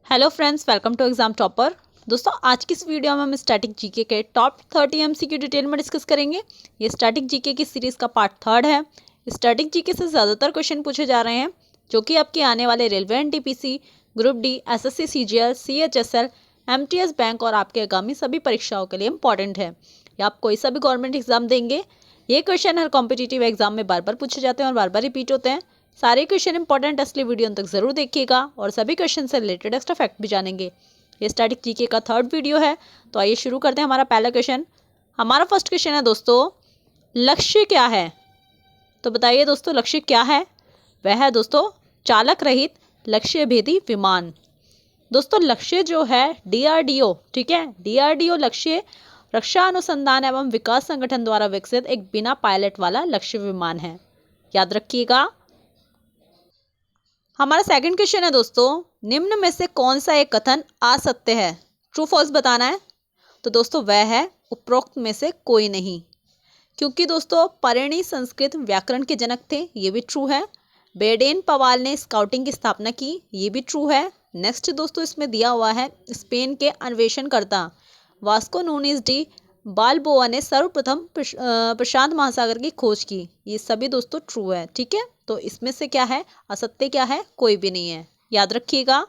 Hello friends, welcome to exam topper. दोस्तों, आज की इस वीडियो में हम स्टैटिक जीके के टॉप 30 एमसीक्यू डिटेल में डिस्कस करेंगे। ये स्टैटिक जीके की सीरीज़ का पार्ट 3 है। स्टैटिक जीके से ज़्यादातर क्वेश्चन पूछे जा रहे हैं जो कि आपके आने वाले railway NTPC, group D, SSC CGL, CHSL, MTS bank और आपके आगामी सभी परीक्षाओं के लिए इंपॉर्टेंट है। या आप कोई सा भी गवर्नमेंट एग्जाम देंगे, ये क्वेश्चन हर कॉम्पिटिटिव एग्जाम में बार बार पूछे जाते हैं और बार बार रिपीट होते हैं। सारे क्वेश्चन इंपॉर्टेंट, असली वीडियो तक जरूर देखिएगा और सभी क्वेश्चन से रिलेटेड एक्स्ट्रा फैक्ट भी जानेंगे। ये स्टैटिक जीके का 3rd वीडियो है, तो आइए शुरू करते हैं। हमारा पहला क्वेश्चन, हमारा फर्स्ट क्वेश्चन है दोस्तों, लक्ष्य क्या है? तो बताइए दोस्तों, लक्ष्य क्या है? वह है दोस्तों चालक रहित लक्ष्य भेदी विमान। दोस्तों, लक्ष्य जो है डीआरडीओ, ठीक है, डीआरडीओ लक्ष्य रक्षा अनुसंधान एवं विकास संगठन द्वारा विकसित एक बिना पायलट वाला लक्ष्य विमान है। याद रखिएगा। हमारा सेकंड क्वेश्चन है दोस्तों, निम्न में से कौन सा एक कथन असत्य है? ट्रू फॉल्स बताना है। तो दोस्तों वह है उपरोक्त में से कोई नहीं, क्योंकि दोस्तों परिणी संस्कृत व्याकरण के जनक थे, ये भी ट्रू है। बेडेन पवाल ने स्काउटिंग की स्थापना की, ये भी ट्रू है। नेक्स्ट दोस्तों इसमें दिया हुआ है, स्पेन के अन्वेषणकर्ता वास्को नूनीज डी बालबोआ ने सर्वप्रथम प्रशांत महासागर की खोज की, ये सभी दोस्तों ट्रू है। ठीक है, तो इसमें से क्या है असत्य, क्या है? कोई भी नहीं है। याद रखिएगा।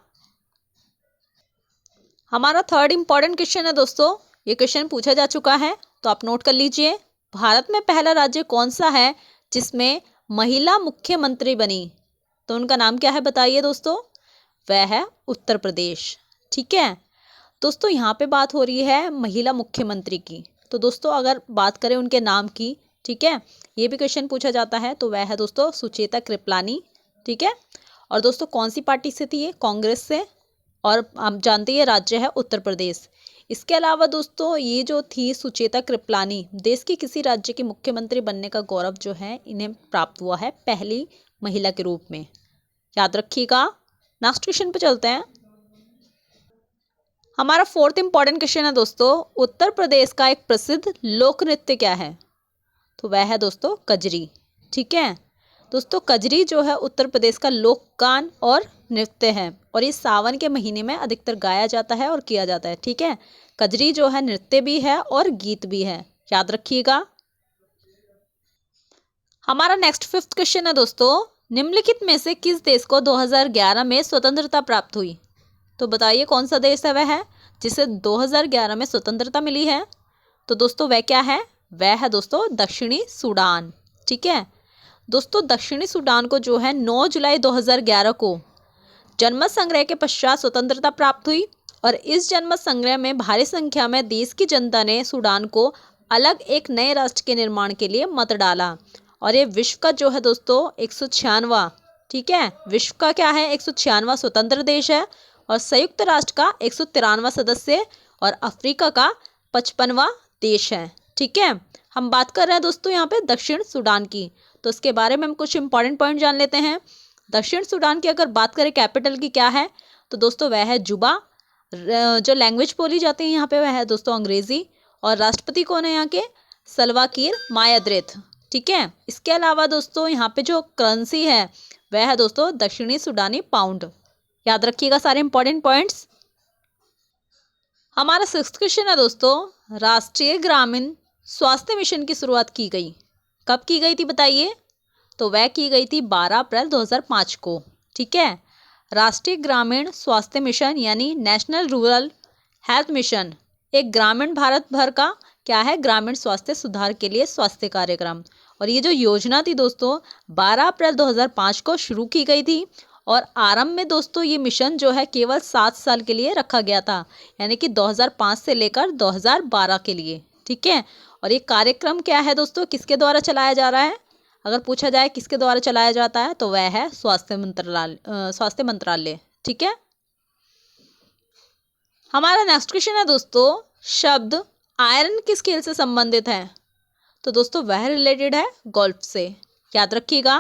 हमारा थर्ड इंपॉर्टेंट क्वेश्चन है दोस्तों, ये क्वेश्चन पूछा जा चुका है, तो आप नोट कर लीजिए। भारत में पहला राज्य कौन सा है जिसमें महिला मुख्यमंत्री बनी? तो उनका नाम क्या है बताइए दोस्तों? वह है उत्तर प्रदेश। ठीक है दोस्तों, यहाँ पे बात हो रही है महिला मुख्यमंत्री की, तो दोस्तों अगर बात करें उनके नाम की, ठीक है, ये भी क्वेश्चन पूछा जाता है, तो वह है दोस्तों सुचेता कृपलानी। ठीक है, और दोस्तों कौन सी पार्टी से थी ये? कांग्रेस से, और आप जानते हैं राज्य है उत्तर प्रदेश। इसके अलावा दोस्तों ये जो थी सुचेता कृपलानी, देश के किसी राज्य के मुख्यमंत्री बनने का गौरव जो है इन्हें प्राप्त हुआ है पहली महिला के रूप में। याद रखिएगा। नेक्स्ट क्वेश्चन पे चलते हैं। हमारा फोर्थ इंपॉर्टेंट क्वेश्चन है दोस्तों, उत्तर प्रदेश का एक प्रसिद्ध लोक नृत्य क्या है? तो वह है दोस्तों कजरी। ठीक है दोस्तों, कजरी जो है उत्तर प्रदेश का लोक गान और नृत्य है, और ये सावन के महीने में अधिकतर गाया जाता है और किया जाता है। ठीक है, कजरी जो है नृत्य भी है और गीत भी है। याद रखिएगा। हमारा नेक्स्ट फिफ्थ क्वेश्चन है दोस्तों, निम्नलिखित में से किस देश को 2011 में स्वतंत्रता प्राप्त हुई? तो बताइए कौन सा देश है वह है जिसे 2011 में स्वतंत्रता मिली है? तो दोस्तों वह क्या है? वह है दोस्तों दक्षिणी सूडान। ठीक है दोस्तों, दक्षिणी सूडान को जो है 9 जुलाई 2011 को जनमत संग्रह के पश्चात स्वतंत्रता प्राप्त हुई, और इस जनमत संग्रह में भारी संख्या में देश की जनता ने सूडान को अलग एक नए राष्ट्र के निर्माण के लिए मत डाला, और ये विश्व का जो है दोस्तों 196वां, ठीक है, विश्व का क्या है 196वां स्वतंत्र देश है, और संयुक्त राष्ट्र का 193वां सदस्य, और अफ्रीका का 55वां देश है। ठीक है, हम बात कर रहे हैं दोस्तों यहाँ पे दक्षिण सूडान की, तो इसके बारे में हम कुछ इंपॉर्टेंट पॉइंट जान लेते हैं। दक्षिण सूडान की अगर बात करें कैपिटल की क्या है, तो दोस्तों वह है जुबा। जो लैंग्वेज बोली जाती है यहाँ पे वह है दोस्तों अंग्रेजी, और राष्ट्रपति कौन है यहाँ के? सल्वा किर मायाद्रेथ। ठीक है, इसके अलावा दोस्तों यहाँ पे जो करेंसी है वह है दोस्तों दक्षिणी सूडानी पाउंड। याद रखिएगा सारे इंपॉर्टेंट पॉइंट्स। हमारा सिक्स्थ क्वेश्चन है दोस्तों, राष्ट्रीय ग्रामीण स्वास्थ्य मिशन की शुरुआत की गई, कब की गई थी बताइए? तो वह की गई थी 12 अप्रैल 2005 को। ठीक है, राष्ट्रीय ग्रामीण स्वास्थ्य मिशन यानी नेशनल रूरल हेल्थ मिशन एक ग्रामीण भारत भर का क्या है? ग्रामीण स्वास्थ्य सुधार के लिए स्वास्थ्य कार्यक्रम, और ये जो योजना थी दोस्तों 12 अप्रैल 2005 को शुरू की गई थी, और आरंभ में दोस्तों ये मिशन जो है केवल 7 साल के लिए रखा गया था, यानी कि 2005 से लेकर 2012 के लिए। ठीक है, और ये कार्यक्रम क्या है दोस्तों, किसके द्वारा चलाया जा रहा है? अगर पूछा जाए किसके द्वारा चलाया जाता है, तो वह है स्वास्थ्य मंत्रालय। ठीक है, हमारा नेक्स्ट क्वेश्चन है दोस्तों, शब्द आयरन किस खेल से संबंधित है? तो दोस्तों वह रिलेटेड है गोल्फ से। याद रखिएगा।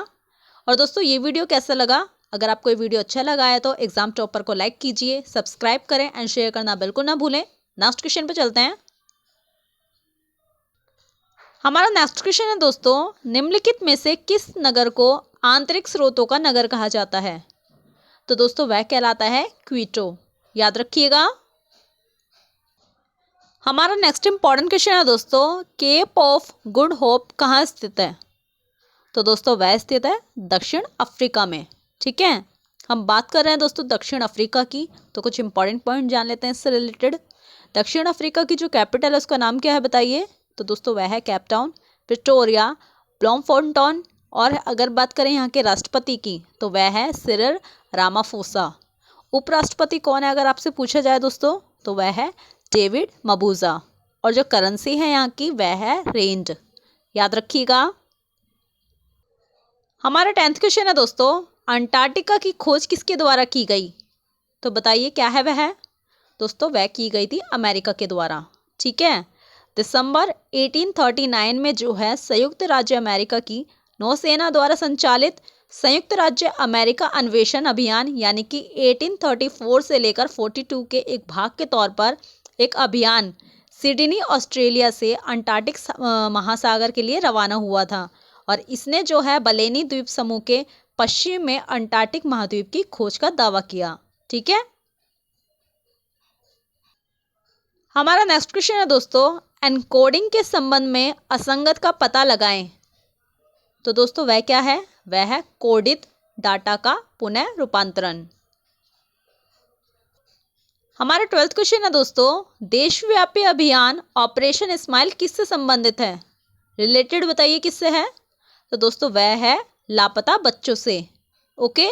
और दोस्तों ये वीडियो कैसा लगा? अगर आपको ये वीडियो अच्छा लगा है तो एग्जाम टॉपर को लाइक कीजिए, सब्सक्राइब करें एंड शेयर करना बिल्कुल ना भूलें। नेक्स्ट क्वेश्चन पे चलते हैं। हमारा नेक्स्ट क्वेश्चन है दोस्तों, निम्नलिखित में से किस नगर को आंतरिक स्रोतों का नगर कहा जाता है? तो दोस्तों वह कहलाता है क्वीटो। याद रखिएगा। हमारा नेक्स्ट इंपॉर्टेंट क्वेश्चन है दोस्तों, केप ऑफ गुड होप कहाँ स्थित है? तो दोस्तों वह स्थित है दक्षिण अफ्रीका में। ठीक है, हम बात कर रहे हैं दोस्तों दक्षिण अफ्रीका की, तो कुछ इंपॉर्टेंट पॉइंट जान लेते हैं इससे रिलेटेड। दक्षिण अफ्रीका की जो कैपिटल है उसका नाम क्या है बताइए? तो दोस्तों वह है केप टाउन, प्रिटोरिया, ब्लॉमफोंटेन। और अगर बात करें यहाँ के राष्ट्रपति की तो वह है सिरिल रामाफोसा। उपराष्ट्रपति कौन है अगर आपसे पूछा जाए दोस्तों? तो वह है डेविड मबूजा। और जो करेंसी है यहाँ की वह है रेंड। याद रखिएगा। हमारा 10th क्वेश्चन है दोस्तों, अंटार्कटिका की खोज किसके द्वारा की गई? तो बताइए क्या है वह? दोस्तों वह की गई थी अमेरिका के द्वारा। ठीक है, दिसंबर 1839 में जो है संयुक्त राज्य अमेरिका की नौसेना द्वारा संचालित संयुक्त राज्य अमेरिका अन्वेषण अभियान यानी कि 1834 से लेकर 42 के एक भाग के तौर पर एक अभियान सिडनी ऑस्ट्रेलिया से अंटार्कटिक महासागर के लिए रवाना हुआ था। और इसने जो है बलेनी द्वीप समूह के पश्चिम में अंटार्कटिक महाद्वीप की खोज का दावा किया। ठीक है, हमारा नेक्स्ट क्वेश्चन है दोस्तों, एनकोडिंग के संबंध में असंगत का पता लगाएं। तो दोस्तों वह क्या है? वह है कोडित डाटा का पुनः रूपांतरण। हमारा 12th क्वेश्चन है दोस्तों, देशव्यापी अभियान ऑपरेशन स्माइल किससे संबंधित है? रिलेटेड बताइए किससे है? तो दोस्तों वह है लापता बच्चों से। ओके,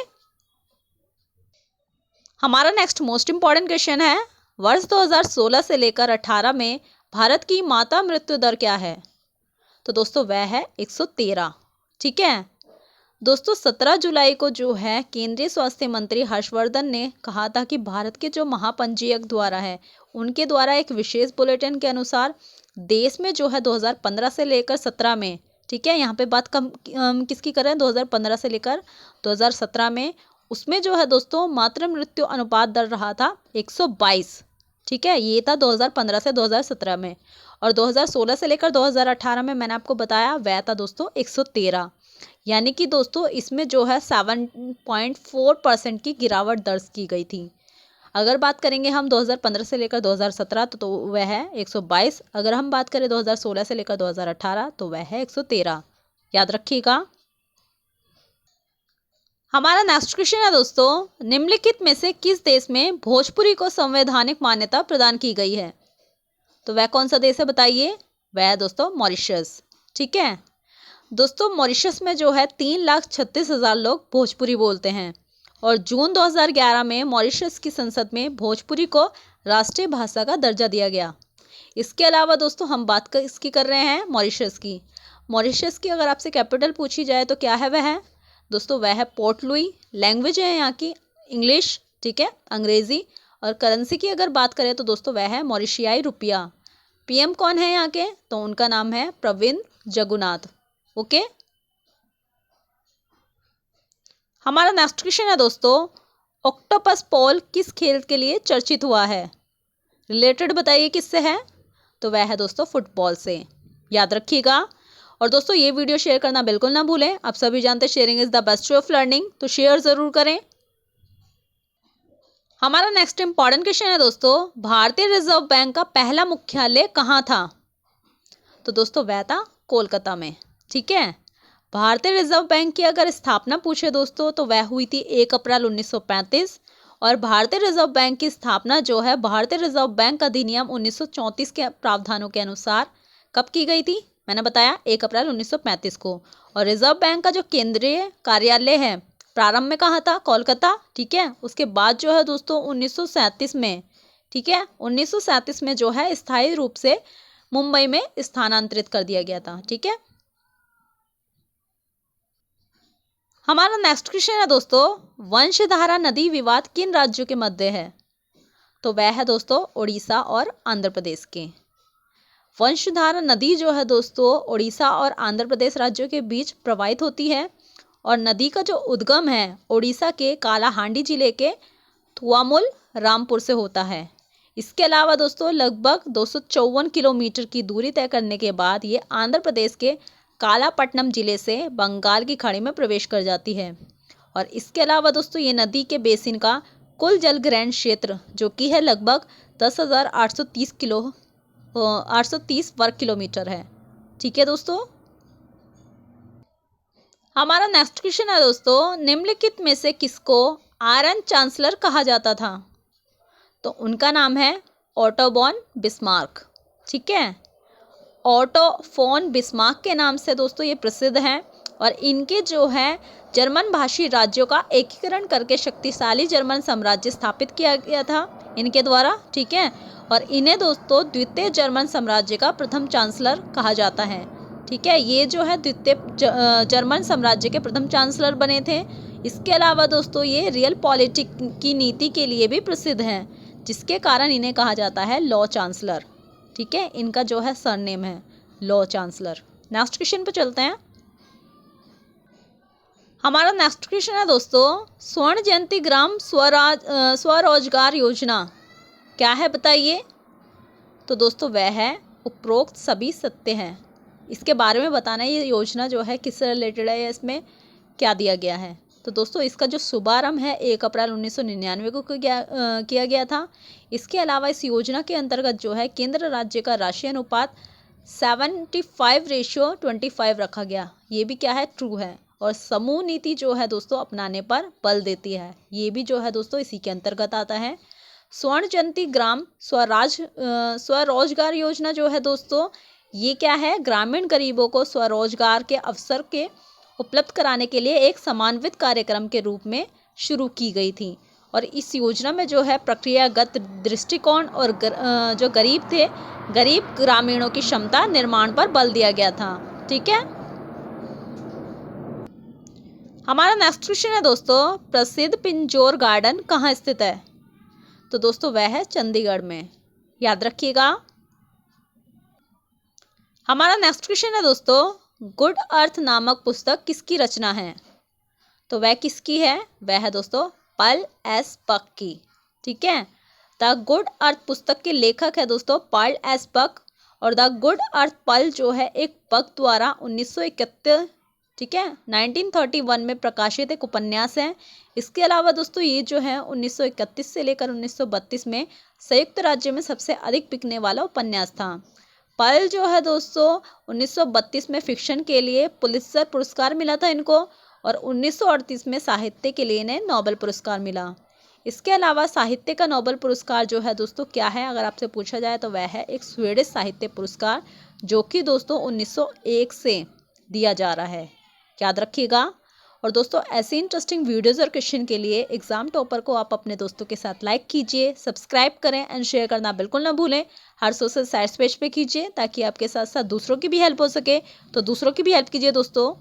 हमारा नेक्स्ट मोस्ट इंपॉर्टेंट क्वेश्चन है, वर्ष 2016 से लेकर 18 में भारत की माता मृत्यु दर क्या है? तो दोस्तों वह है 113। ठीक है दोस्तों, 17 जुलाई को जो है केंद्रीय स्वास्थ्य मंत्री हर्षवर्धन ने कहा था कि भारत के जो महापंजीयक द्वारा है उनके द्वारा एक विशेष बुलेटिन के अनुसार देश में जो है 2015 से लेकर 17 में, ठीक है, यहाँ पे बात कम किसकी कर रहे हैं? 2015 से लेकर 2017 में, उसमें जो है दोस्तों मातृ मृत्यु अनुपात दर रहा था 122। ठीक है, ये था 2015 से 2017 में। और 2016 से लेकर 2018 में मैंने आपको बताया वह था दोस्तों 113। यानी कि दोस्तों इसमें जो है 7.4% की गिरावट दर्ज की गई थी। अगर बात करेंगे हम 2015 से लेकर 2017 तो वह है 122। अगर हम बात करें 2016 से लेकर 2018 तो वह है 113। याद रखिएगा। हमारा नेक्स्ट क्वेश्चन है दोस्तों, निम्नलिखित में से किस देश में भोजपुरी को संवैधानिक मान्यता प्रदान की गई है? तो वह कौन सा देश है बताइए? वह है दोस्तों मॉरिशस। ठीक है दोस्तों, मॉरिशस में जो है 3,36,000 लोग भोजपुरी बोलते हैं। और जून 2011 में मॉरिशस की संसद में भोजपुरी को राष्ट्रीय भाषा का दर्जा दिया गया। इसके अलावा दोस्तों हम बात इसकी कर रहे हैं मॉरिशस की। मॉरिशस की अगर आपसे कैपिटल पूछी जाए तो क्या है वह? दोस्तों वह है पोर्ट लुई। लैंग्वेज है यहाँ की इंग्लिश, ठीक है, अंग्रेजी। और करेंसी की अगर बात करें तो दोस्तों वह है मॉरिशियाई रुपया। पीएम कौन है यहाँ के? तो उनका नाम है प्रविंद जगुनाथ। ओके, हमारा नेक्स्ट क्वेश्चन है दोस्तों, ऑक्टोपस पोल किस खेल के लिए चर्चित हुआ है? रिलेटेड बताइए किससे है? तो वह है दोस्तों फुटबॉल से। याद रखिएगा। और दोस्तों ये वीडियो शेयर करना बिल्कुल ना भूलें। आप सभी जानते हैं sharing is the best way of learning, तो शेयर जरूर करें। हमारा नेक्स्ट इंपॉर्टेंट क्वेश्चन है दोस्तों, भारतीय रिजर्व बैंक का पहला मुख्यालय कहाँ था? तो दोस्तों वह था कोलकाता में। ठीक है, भारतीय रिजर्व बैंक की अगर स्थापना पूछे दोस्तों तो वह हुई थी 1 अप्रैल 1935। और भारतीय रिजर्व बैंक की स्थापना जो है भारतीय रिजर्व बैंक अधिनियम 1934 के प्रावधानों के अनुसार कब की गई थी? मैंने बताया 1 अप्रैल 1935 को। और रिजर्व बैंक का जो केंद्रीय कार्यालय है प्रारंभ में कहाँ था? कोलकाता। ठीक है, उसके बाद जो है दोस्तों 1937 में, ठीक है, 1937 में जो है स्थायी रूप से मुंबई में स्थानांतरित कर दिया गया था। ठीक है, हमारा नेक्स्ट क्वेश्चन है दोस्तों, वंशधारा नदी विवाद किन राज्यों के मध्य है? तो वह है दोस्तों उड़ीसा और आंध्र प्रदेश के। वंशधारा नदी जो है दोस्तों उड़ीसा और आंध्र प्रदेश राज्यों के बीच प्रवाहित होती है। और नदी का जो उद्गम है उड़ीसा के कालाहांडी जिले के थुआमुल रामपुर से होता है। इसके अलावा दोस्तों लगभग 254 किलोमीटर की दूरी तय करने के बाद ये आंध्र प्रदेश के कालापट्टनम जिले से बंगाल की खाड़ी में प्रवेश कर जाती है। और इसके अलावा दोस्तों ये नदी के बेसिन का कुल जल ग्रहण क्षेत्र जो कि है लगभग 10,830 वर्ग किलोमीटर है। ठीक है दोस्तों। हमारा नेक्स्ट क्वेश्चन है दोस्तों, निम्नलिखित में से किसको आयरन चांसलर कहा जाता था? तो उनका नाम है ओटो बॉन बिस्मार्क। ठीक है, ओटो फोन बिस्मार्क के नाम से दोस्तों ये प्रसिद्ध हैं और इनके जो है जर्मन भाषी राज्यों का एकीकरण करके शक्तिशाली जर्मन साम्राज्य स्थापित किया गया था इनके द्वारा। ठीक है, और इन्हें दोस्तों द्वितीय जर्मन साम्राज्य का प्रथम चांसलर कहा जाता है। ठीक है, ये जो है द्वितीय जर्मन साम्राज्य के प्रथम चांसलर बने थे। इसके अलावा दोस्तों ये रियल पॉलिटिक की नीति के लिए भी प्रसिद्ध हैं, जिसके कारण इन्हें कहा जाता है लॉ चांसलर। ठीक है, इनका जो है सरनेम है लॉ चांसलर। नेक्स्ट क्वेश्चन पर चलते हैं। हमारा नेक्स्ट क्वेश्चन है दोस्तों, स्वर्ण जयंती ग्राम स्वरोजगार योजना क्या है बताइए? तो दोस्तों वह है उपरोक्त सभी सत्य हैं। इसके बारे में बताना है ये योजना जो है किससे रिलेटेड है, इसमें क्या दिया गया है। तो दोस्तों इसका जो शुभारंभ है 1 अप्रैल 1999 को किया गया था। इसके अलावा इस योजना के अंतर्गत जो है केंद्र राज्य का राशि अनुपात 75:25 रखा गया। ये भी क्या है, ट्रू है। और समूह नीति जो है दोस्तों अपनाने पर बल देती है, ये भी जो है दोस्तों इसी के अंतर्गत आता है। स्वर्ण जयंती ग्राम स्वरोजगार योजना जो है दोस्तों ये क्या है, ग्रामीण गरीबों को स्वरोजगार के अवसर के उपलब्ध कराने के लिए एक समन्वित कार्यक्रम के रूप में शुरू की गई थी। और इस योजना में जो है प्रक्रियागत दृष्टिकोण और जो गरीब ग्रामीणों की क्षमता निर्माण पर बल दिया गया था। ठीक है, हमारा नेक्स्ट क्वेश्चन है दोस्तों, प्रसिद्ध पिंजौर गार्डन कहाँ स्थित है? तो दोस्तों वह है चंडीगढ़ में, याद रखिएगा। हमारा नेक्स्ट क्वेश्चन है दोस्तों, गुड अर्थ नामक पुस्तक किसकी रचना है? तो वह किसकी है? वह है दोस्तों पर्ल एस बक की। ठीक है, द गुड अर्थ पुस्तक के लेखक है दोस्तों पर्ल एस बक। और द गुड अर्थ पर्ल जो है एक बक द्वारा 1931 ठीक है 1931 में प्रकाशित एक उपन्यास है। इसके अलावा दोस्तों ये जो है 1931 से लेकर 1932 में संयुक्त राज्य में सबसे अधिक बिकने वाला उपन्यास था। पर्ल जो है दोस्तों 1932 में फिक्शन के लिए पुलित्जर पुरस्कार मिला था इनको, और 1938 में साहित्य के लिए इन्हें नोबेल पुरस्कार मिला। इसके अलावा साहित्य का नोबेल पुरस्कार जो है दोस्तों क्या है, अगर आपसे पूछा जाए तो वह है एक स्वीडिश साहित्य पुरस्कार, जो कि दोस्तों 1901 से दिया जा रहा है, याद रखिएगा। और दोस्तों ऐसे इंटरेस्टिंग वीडियोज़ और क्वेश्चन के लिए एग्जाम टॉपर को आप अपने दोस्तों के साथ लाइक कीजिए, सब्सक्राइब करें एंड शेयर करना बिल्कुल ना भूलें। हर सोशल साइट्स पेज पे कीजिए ताकि आपके साथ साथ दूसरों की भी हेल्प हो सके, तो दूसरों की भी हेल्प कीजिए दोस्तों।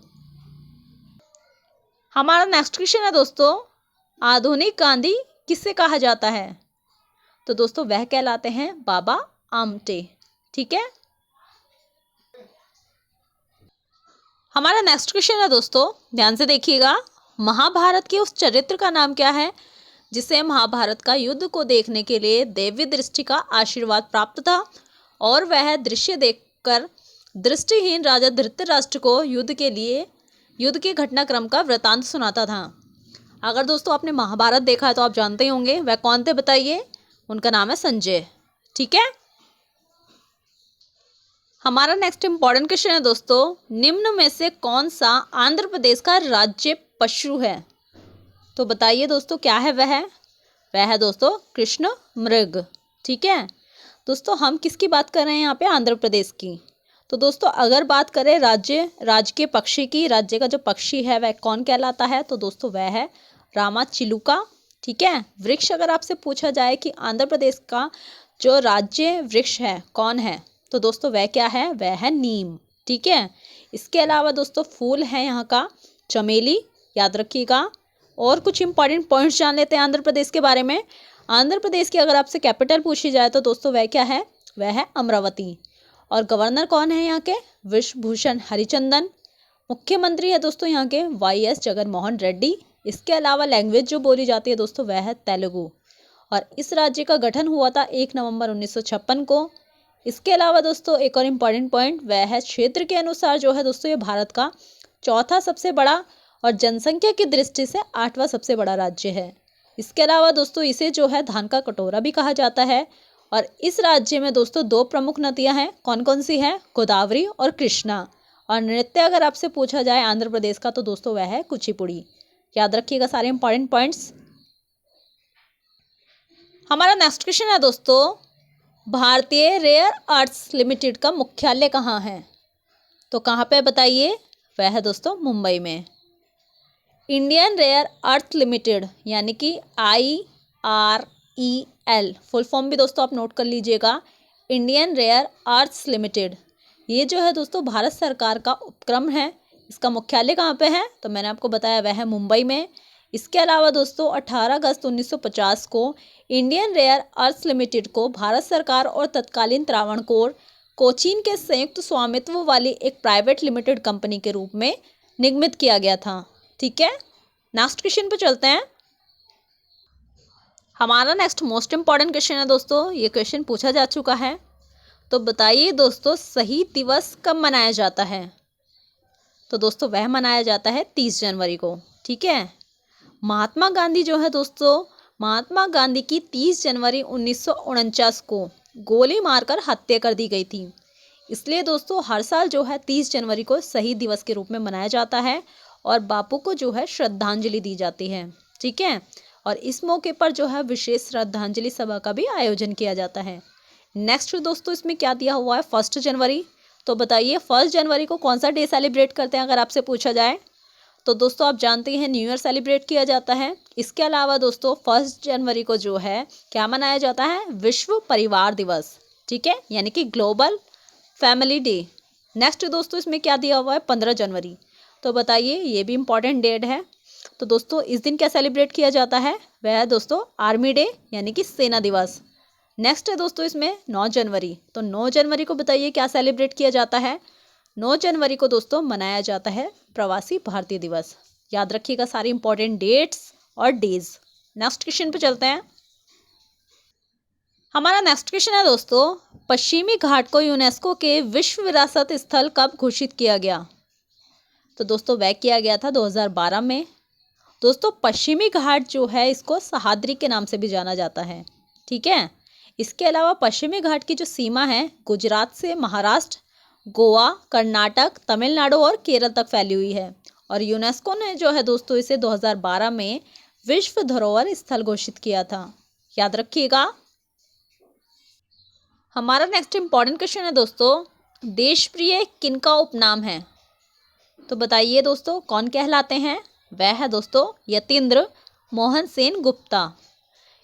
हमारा नेक्स्ट क्वेश्चन है दोस्तों, आधुनिक गांधी किससे कहा जाता है? तो दोस्तों वह कहलाते हैं बाबा आमटे। ठीक है, हमारा नेक्स्ट क्वेश्चन है दोस्तों, ध्यान से देखिएगा। महाभारत के उस चरित्र का नाम क्या है जिसे महाभारत का युद्ध को देखने के लिए दैवी दृष्टि का आशीर्वाद प्राप्त था, और वह दृश्य देखकर दृष्टिहीन राजा धृतराष्ट्र को युद्ध के घटनाक्रम का वृतांत सुनाता था? अगर दोस्तों आपने महाभारत देखा है तो आप जानते ही होंगे वह कौन थे, बताइए। उनका नाम है संजय। ठीक है, हमारा नेक्स्ट इंपॉर्टेंट क्वेश्चन है दोस्तों, निम्न में से कौन सा आंध्र प्रदेश का राज्य पशु है? तो बताइए दोस्तों क्या है वह है दोस्तों कृष्ण मृग। ठीक है दोस्तों, हम किसकी बात कर रहे हैं यहाँ पे, आंध्र प्रदेश की। तो दोस्तों अगर बात करें राज्य के पक्षी की, राज्य का जो पक्षी है वह कौन कहलाता है? तो दोस्तों वह है रामाचिलुका। ठीक है, वृक्ष अगर आपसे पूछा जाए कि आंध्र प्रदेश का जो राज्य वृक्ष है कौन है, तो दोस्तों वह क्या है, वह है नीम। ठीक है, इसके अलावा दोस्तों फूल है यहाँ का चमेली, याद रखिएगा। और कुछ इंपॉर्टेंट पॉइंट्स जान लेते हैं आंध्र प्रदेश के बारे में। आंध्र प्रदेश की अगर आपसे कैपिटल पूछी जाए तो दोस्तों वह क्या है, वह है अमरावती। और गवर्नर कौन है यहाँ के, विश्वभूषण हरिचंदन। मुख्यमंत्री है दोस्तों यहाँ के YS जगनमोहन रेड्डी। इसके अलावा लैंग्वेज जो बोली जाती है दोस्तों वह है तेलुगु। और इस राज्य का गठन हुआ था 1 नवंबर 1956 को। इसके अलावा दोस्तों एक और इम्पॉर्टेंट पॉइंट वह है क्षेत्र के अनुसार जो है दोस्तों ये भारत का चौथा सबसे बड़ा और जनसंख्या की दृष्टि से 8वां सबसे बड़ा राज्य है। इसके अलावा दोस्तों इसे जो है धान का कटोरा भी कहा जाता है। और इस राज्य में दोस्तों दो प्रमुख नदियां हैं, कौन कौन सी हैं? गोदावरी और कृष्णा। और नृत्य अगर आपसे पूछा जाए आंध्र प्रदेश का तो दोस्तों वह है कुचिपुड़ी। याद रखिएगा सारे इंपॉर्टेंट पॉइंट्स। हमारा नेक्स्ट क्वेश्चन है दोस्तों, भारतीय रेयर अर्थ्स लिमिटेड का मुख्यालय कहाँ है? तो कहाँ पे बताइए? वह है दोस्तों मुंबई में। इंडियन रेयर अर्थ लिमिटेड यानी कि IREL, फुल फॉर्म भी दोस्तों आप नोट कर लीजिएगा, इंडियन रेयर अर्थ्स लिमिटेड। ये जो है दोस्तों भारत सरकार का उपक्रम है। इसका मुख्यालय कहाँ पे है? तो मैंने आपको बताया वह है मुंबई में। इसके अलावा दोस्तों 18 अगस्त 1950 को इंडियन रेयर अर्थ्स लिमिटेड को भारत सरकार और तत्कालीन त्रावणकोर कोचीन के संयुक्त स्वामित्व वाली एक प्राइवेट लिमिटेड कंपनी के रूप में निगमित किया गया था। ठीक है, नेक्स्ट क्वेश्चन पे चलते हैं। हमारा नेक्स्ट मोस्ट इम्पॉर्टेंट क्वेश्चन है दोस्तों, ये क्वेश्चन पूछा जा चुका है। तो बताइए दोस्तों शहीद दिवस कब मनाया जाता है? तो दोस्तों वह मनाया जाता है 30 जनवरी को। ठीक है, महात्मा गांधी जो है दोस्तों, महात्मा गांधी की 30 जनवरी 1949 को गोली मारकर हत्या कर दी गई थी। इसलिए दोस्तों हर साल जो है 30 जनवरी को शहीद दिवस के रूप में मनाया जाता है और बापू को जो है श्रद्धांजलि दी जाती है। ठीक है, और इस मौके पर जो है विशेष श्रद्धांजलि सभा का भी आयोजन किया जाता है। नेक्स्ट दोस्तों इसमें क्या दिया हुआ है? 1 जनवरी। तो बताइए 1 जनवरी को कौन सा डे सेलिब्रेट करते हैं अगर आपसे पूछा जाए? तो दोस्तों आप जानते हैं न्यू ईयर सेलिब्रेट किया जाता है। इसके अलावा दोस्तों 1 जनवरी को जो है क्या मनाया जाता है? विश्व परिवार दिवस। ठीक है, यानी कि ग्लोबल फैमिली डे। नेक्स्ट दोस्तों इसमें क्या दिया हुआ है? 15 जनवरी। तो बताइए ये भी इम्पॉर्टेंट डेट है। तो दोस्तों इस दिन क्या सेलिब्रेट किया जाता है? वह है दोस्तों आर्मी डे यानी कि सेना दिवस। नेक्स्ट है दोस्तों इसमें 9 जनवरी। तो 9 जनवरी को बताइए क्या सेलिब्रेट किया जाता है? 9 जनवरी को दोस्तों मनाया जाता है प्रवासी भारतीय दिवस। याद रखिएगा सारी इंपॉर्टेंट डेट्स और डेज। नेक्स्ट क्वेश्चन पे चलते हैं। हमारा नेक्स्ट क्वेश्चन है दोस्तों, पश्चिमी घाट को यूनेस्को के विश्व विरासत स्थल कब घोषित किया गया? तो दोस्तों वह किया गया था 2012 में। दोस्तों पश्चिमी घाट जो है इसको सह्याद्री के नाम से भी जाना जाता है। ठीक है, इसके अलावा पश्चिमी घाट की जो सीमा है गुजरात से महाराष्ट्र, गोवा, कर्नाटक, तमिलनाडु और केरल तक फैली हुई है। और यूनेस्को ने जो है दोस्तों इसे 2012 में विश्व धरोहर स्थल घोषित किया था। याद रखिएगा। हमारा नेक्स्ट इंपॉर्टेंट क्वेश्चन है दोस्तों, देश प्रिय किनका उपनाम है? तो बताइए दोस्तों कौन कहलाते हैं? वह है दोस्तों यतीन्द्र मोहन सेन गुप्ता।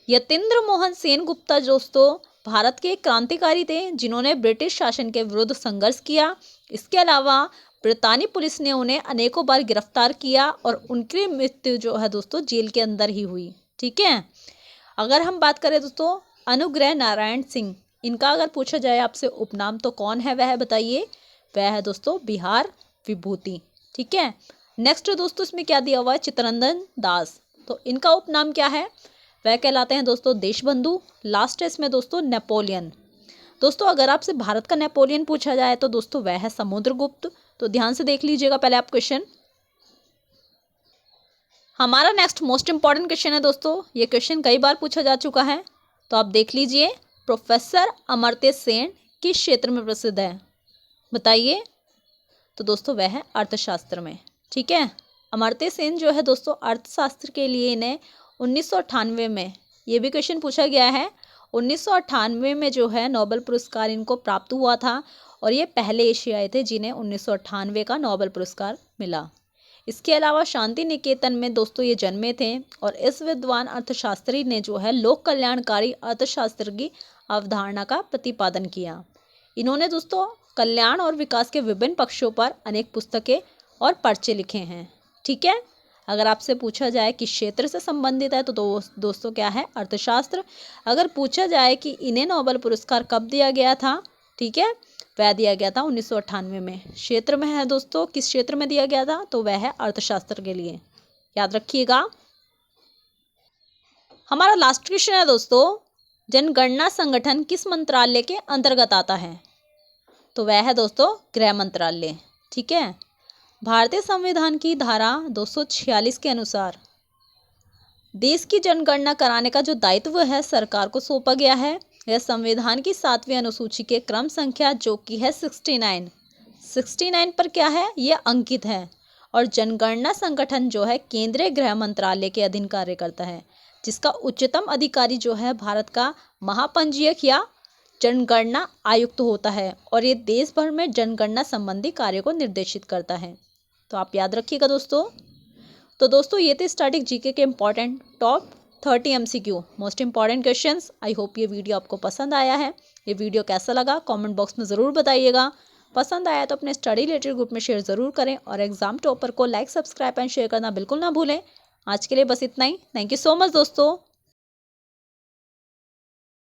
यतीन्द्र मोहन सेन गुप्ता दोस्तों भारत के क्रांतिकारी थे जिन्होंने ब्रिटिश शासन के विरुद्ध संघर्ष किया। इसके अलावा ब्रितानी पुलिस ने उन्हें अनेकों बार गिरफ्तार किया और उनकी मृत्यु जो है दोस्तों जेल के अंदर ही हुई। ठीक है, अगर हम बात करें दोस्तों अनुग्रह नारायण सिंह, इनका अगर पूछा जाए आपसे उपनाम तो कौन है वह बताइए? वह है दोस्तों बिहार विभूति। ठीक है, नेक्स्ट दोस्तों इसमें क्या दिया हुआ है? चित्तरंजन दास। तो इनका उपनाम क्या है? वह कहलाते हैं दोस्तों देशबंधु। लास्ट है इसमें दोस्तों नेपोलियन। दोस्तों अगर आपसे भारत का नेपोलियन पूछा जाए तो दोस्तों वह है समुद्रगुप्त। तो ध्यान से देख लीजिएगा पहले आप क्वेश्चन। हमारा नेक्स्ट मोस्ट इंपॉर्टेंट क्वेश्चन है दोस्तों, ये क्वेश्चन कई बार पूछा जा चुका है तो आप देख लीजिए, प्रोफेसर अमर्त्य सेन किस क्षेत्र में प्रसिद्ध है? बताइए। तो दोस्तों वह है अर्थशास्त्र में। ठीक है, अमर्त्य सेन जो है दोस्तों अर्थशास्त्र के लिए इन्हें 1998 में, ये भी क्वेश्चन पूछा गया है, 1998 में जो है नोबेल पुरस्कार इनको प्राप्त हुआ था और ये पहले एशियाई थे जिन्हें 1998 का नोबेल पुरस्कार मिला। इसके अलावा शांति निकेतन में दोस्तों ये जन्मे थे और इस विद्वान अर्थशास्त्री ने जो है लोक कल्याणकारी अर्थशास्त्र की अवधारणा का प्रतिपादन किया। इन्होंने दोस्तों कल्याण और विकास के विभिन्न पक्षों पर अनेक पुस्तकें और पर्चे लिखे हैं। ठीक है, अगर आपसे पूछा जाए किस क्षेत्र से संबंधित है तो दोस्तों क्या है? अर्थशास्त्र। अगर पूछा जाए कि इन्हें नोबेल पुरस्कार कब दिया गया था, ठीक है, वह दिया गया था 1998 में। क्षेत्र में है दोस्तों, किस क्षेत्र में दिया गया था? तो वह है अर्थशास्त्र के लिए। याद रखिएगा। हमारा लास्ट क्वेश्चन है दोस्तों, जनगणना संगठन किस मंत्रालय के अंतर्गत आता है? तो वह है दोस्तों गृह मंत्रालय। ठीक है, भारतीय संविधान की धारा 246 के अनुसार देश की जनगणना कराने का जो दायित्व है सरकार को सौंपा गया है। यह संविधान की 7वीं अनुसूची के क्रम संख्या जो कि है 69 पर क्या है, ये अंकित है। और जनगणना संगठन जो है केंद्रीय गृह मंत्रालय के अधीन कार्य करता है, जिसका उच्चतम अधिकारी जो है भारत का महापंजीयक या जनगणना आयुक्त होता है और ये देश भर में जनगणना संबंधी कार्य को निर्देशित करता है। तो आप याद रखिएगा दोस्तों। तो दोस्तों ये थे स्टैटिक जीके के important top 30 MCQ most important questions. I hope ये वीडियो आपको पसंद आया है। ये वीडियो कैसा लगा कमेंट बॉक्स में ज़रूर बताइएगा। पसंद आया तो अपने स्टडी रिलेटेड ग्रुप में शेयर ज़रूर करें और एग्जाम टॉपर को लाइक, सब्सक्राइब एंड शेयर करना बिल्कुल ना भूलें। आज के लिए बस इतना ही। थैंक यू सो मच दोस्तों।